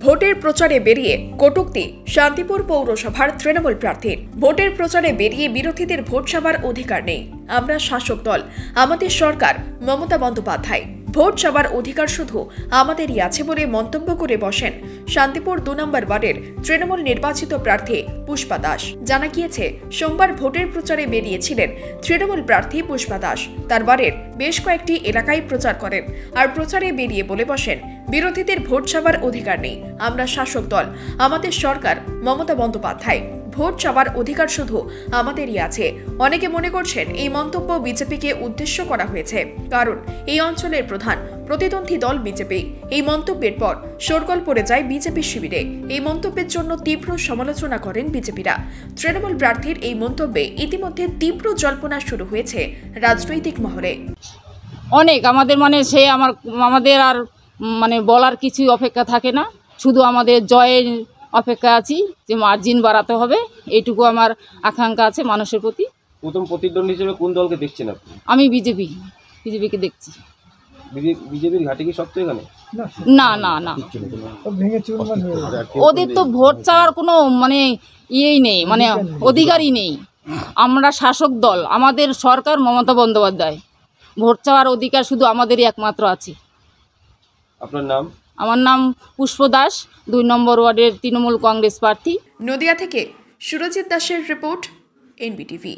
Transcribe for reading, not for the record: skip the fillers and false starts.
ভোটের প্রচারে বেরিয়ে কটূক্তি শান্তিপুর পৌরসভার তৃণমূল প্রার্থীর। ভোটের প্রচারে বেরিয়ে বিরোধীদের ভোট চাওয়ার অধিকার নেই। আমরা শাসক দল, আমাদের সরকার, মমতা বন্দ্যোপাধ্যায়। ভোট চাওয়ার অধিকার শুধু আমাদেরই আছে বলে মন্তব্য করে বসেন শান্তিপুর ২ নম্বর ওয়ার্ডের তৃণমূল নির্বাচিত প্রার্থী পুষ্পা দাস। জানা গিয়েছে, সোমবার ভোটের প্রচারে বেরিয়েছিলেন তৃণমূল প্রার্থী পুষ্পা দাস। তার ওয়ার্ডের বেশ কয়েকটি এলাকায় প্রচার করেন আর প্রচারে বেরিয়ে বলে বসেন, বিরোধীদের ভোট চাওয়ার অধিকার নেই। আমরা শাসক দল, আমাদের সরকার, মমতা বন্দ্যোপাধ্যায়। ভোট চাওয়ার অধিকার শুধু আমাদেরই আছে। অনেকে মনে করছেন এই মন্তব্য বিজেপিকে উদ্দেশ্য করা হয়েছে, কারণ এই অঞ্চলের প্রধান প্রতিদ্বন্দ্বী দল বিজেপি। এই মন্তব্যের পর শোরগোল পড়ে যায় বিজেপি শিবিরে। এই মন্তব্যের জন্য তীব্র সমালোচনা করেন বিজেপিরা। তৃণমূল প্রার্থীর এই মন্তব্যে ইতিমধ্যে তীব্র জল্পনা শুরু হয়েছে রাজনৈতিক মহলে। অনেক আমাদের আর বলার কিছুই অপেক্ষা থাকে না, শুধু আমাদের জয়ের অপেক্ষা আছি যে মার্জিন বাড়াতে হবে, এইটুকু আমার আকাঙ্ক্ষা আছে মানুষের প্রতি। প্রথম প্রতিদ্বন্দ্বী হিসেবে কোন দলকে দেখছেন আপনি? আমি বিজেপিকে দেখছি। বিজেপির ঘাটে কি শক্ত এখানে? না না না, ওদের তো ভোট চাওয়ার কোনো ইয়েই নেই, অধিকারই নেই। আমরা শাসক দল, আমাদের সরকার মমতা বন্দ্যোপাধ্যায়। ভোট চাওয়ার অধিকার শুধু আমাদেরই একমাত্র আছে। আপনার নাম? আমার নাম পুষ্পা দাস, ২ নম্বর ওয়ার্ডের তৃণমূল কংগ্রেস প্রার্থী। নদিয়া থেকে সুরজিৎ দাসের রিপোর্ট, এনবিটিভি।